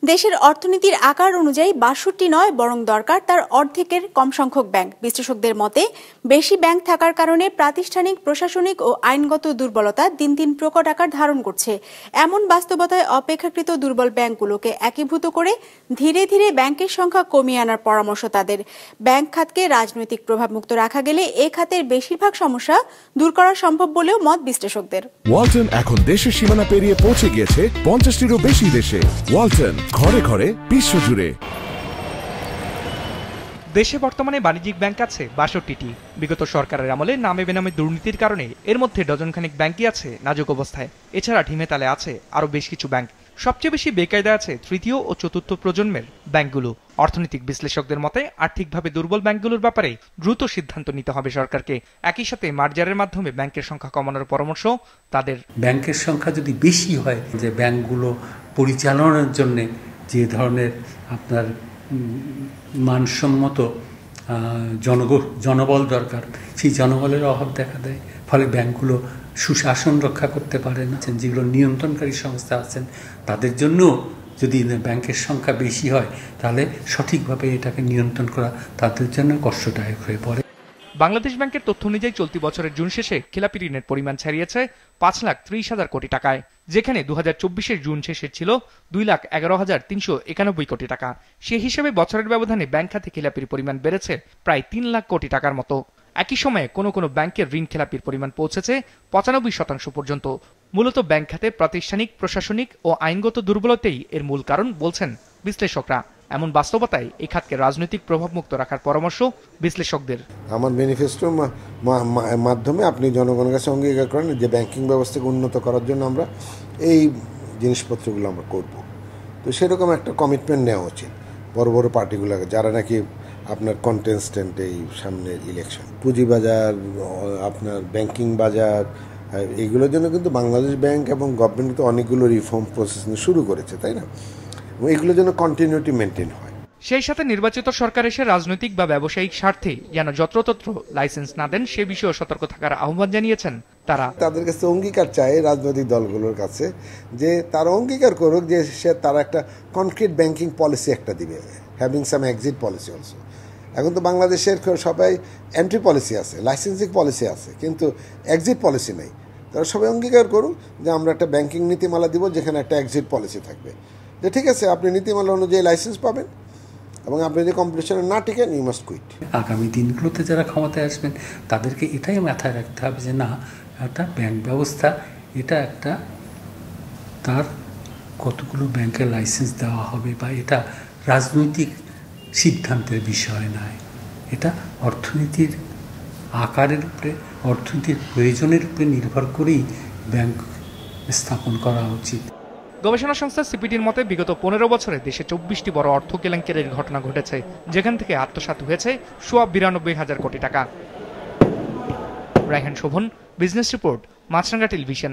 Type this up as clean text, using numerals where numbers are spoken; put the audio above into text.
দেশের অর্থনীতির আকার অনুযায়ী ৬২ নয় বরং দরকার তার অর্ধেকের কম সংখ্যক ব্যাংক। বিশ্লেষকদের মতে বেশি ব্যাংক থাকার কারণে প্রাতিষ্ঠানিক, প্রশাসনিক ও আইনগত দুর্বলতা দিন দিন প্রকট আকার ধারণ করছে। এমন বাস্তবতায় অপেক্ষাকৃত দুর্বল ব্যাংকগুলোকে একীভূত করে ধীরে ধীরে ব্যাংকের সংখ্যা কমিয়ে আনার পরামর্শ তাদের। ব্যাংক খাতকে রাজনৈতিক প্রভাবমুক্ত রাখা গেলে এ খাতের বেশিরভাগ সমস্যা দূর করা সম্ভব বলেও মত বিশ্লেষকদের। ওয়ালটন এখন দেশের সীমানা পেরিয়ে পৌঁছে গিয়েছে ৫০টিরও বেশি দেশে। ওয়ালটন, ঘরে ঘরে বিশ্বজুড়ে। দেশে বর্তমানে বাণিজ্যিক ব্যাংক আছে ৬২টি। বিগত সরকারের আমলে নামে বেনামে দুর্নীতির কারণে এর মধ্যে ডজনখানেক ব্যাংকই আছে নাজুক অবস্থায়। এছাড়া ঢিমে তালে আছে আরও বেশ কিছু ব্যাংক। সবচেয়ে বেশি বেকায়দা আছে তৃতীয় ও চতুর্থ প্রজন্মের ব্যাংকগুলো। অর্থনৈতিক বিশ্লেষকদের মতে আর্থিকভাবে দুর্বল ব্যাংকগুলোর ব্যাপারে দ্রুত সিদ্ধান্ত নিতে হবে সরকারকে। একই সাথে মার্জারের মাধ্যমে ব্যাংকের সংখ্যা কমানোর পরামর্শ তাদের। ব্যাংকের সংখ্যা যদি বেশি হয়, যে ব্যাংকগুলো পরিচালনার জন্য যে ধরনের আপনার মানসম্মত জনবল দরকার, সেই জনবলের অভাব দেখা দেয়। ফলে ব্যাংকগুলো সুশাসন রক্ষা করতে পারে না। যেগুলো নিয়ন্ত্রণকারী সংস্থা আছেন তাদের জন্য যদি ব্যাংকের সংখ্যা বেশি হয়, তাহলে সঠিকভাবে এটাকে নিয়ন্ত্রণ করা তাদের জন্য কষ্টদায়ক হয়ে পড়ে। বাংলাদেশ ব্যাংকের তথ্য অনুযায়ী চলতি বছরের জুন শেষে খেলাপি ঋণের পরিমাণ ছাড়িয়েছে ৫,৩০,০০০ কোটি টাকায়, যেখানে ২০২৪-এর জুন শেষে ছিল ২,১১,৩৯১ কোটি টাকা। সে হিসেবে বছরের ব্যবধানে ব্যাংক খাতে খেলাপির পরিমাণ বেড়েছে প্রায় ৩ লাখ কোটি টাকার মতো। একই সময়ে কোনো কোনো ব্যাংকের ঋণ খেলাপির পরিমাণ পৌঁছেছে ৯৫% পর্যন্ত। মূলত ব্যাংক খাতে প্রাতিষ্ঠানিক, প্রশাসনিক ও আইনগত দুর্বলতাই এর মূল কারণ বলছেন বিশ্লেষকরা। এমন বাস্তবতায় এই খাতকে রাজনৈতিক প্রভাবমুক্ত রাখার পরামর্শ বিশ্লেষকদের। আমার ম্যানিফেস্টোর মাধ্যমে আপনি জনগণের কাছে অঙ্গীকার করেন যে ব্যাংকিং ব্যবস্থাকে উন্নত করার জন্য আমরা এই জিনিসপত্রগুলো আমরা করব। তো সেরকম একটা কমিটমেন্ট নেওয়া উচিত বড় বড় পার্টিগুলোকে, যারা নাকি আপনার কন্টেস্টেন্ট এই সামনের ইলেকশন। পুঁজিবাজার, আপনার ব্যাংকিং বাজার, এইগুলোর জন্য কিন্তু বাংলাদেশ ব্যাংক এবং গভর্নমেন্ট কিন্তু অনেকগুলো রিফর্ম প্রসেস শুরু করেছে, তাই না? এগুলোর জন্য কন্টিনিউটি মেনটেন হয়। সেই সাথে নির্বাচিত সরকার এসে রাজনৈতিক বা ব্যবসায়িক স্বার্থে যেন যত্রতত্র লাইসেন্স না দেন সে বিষয়ে সতর্ক থাকার আহ্বান জানিয়েছেন তারা। তাদের কাছে অঙ্গীকার চায় রাজনৈতিক দলগুলোর কাছে, যে তারা অঙ্গীকার করুক যে তারা একটা কনক্রিট ব্যাংকিং পলিসি একটা দিবে, having some exit policy also. এখন তো বাংলাদেশের সবাই এন্ট্রি পলিসি আছে, লাইসেন্সিং পলিসি আছে, কিন্তু এক্সিট পলিসি নেই। তারা সবাই অঙ্গীকার করুক যে আমরা একটা ব্যাংকিং নীতিমালা দিব যেখানে একটা এক্সিট পলিসি থাকবে, যে ঠিক আছে আপনি নীতিমালা অনুযায়ী লাইসেন্স পাবেন এবং আপনি যদি কম্পিটিশনে না টিকেন ইউ মাস্ট কুইট। আগামী দিনগুলোতে যারা ক্ষমতায় আসবেন তাদেরকে এটাই মাথায় রাখতে হবে যে না, একটা ব্যাংক ব্যবস্থা এটা একটা তার কতগুলো ব্যাংকের লাইসেন্স দেওয়া হবে বা এটা রাজনৈতিক সিদ্ধান্তের বিষয় নয়। এটা অর্থনীতির আকারের উপরে, অর্থনীতির প্রয়োজনের উপরে নির্ভর করেই ব্যাংক স্থাপন করা উচিত। গবেষণা সংস্থা সিপিডির মতে বিগত ১৫ বছরে দেশে ২৪টি বড় অর্থ কেলেঙ্কারির ঘটনা ঘটেছে, যেখান থেকে আত্মসাৎ হয়েছে সোয়া ৯২,০০০ কোটি টাকা। রায়হান শোভন, বিজনেস রিপোর্ট, মাছরাঙ্গা টেলিভিশন।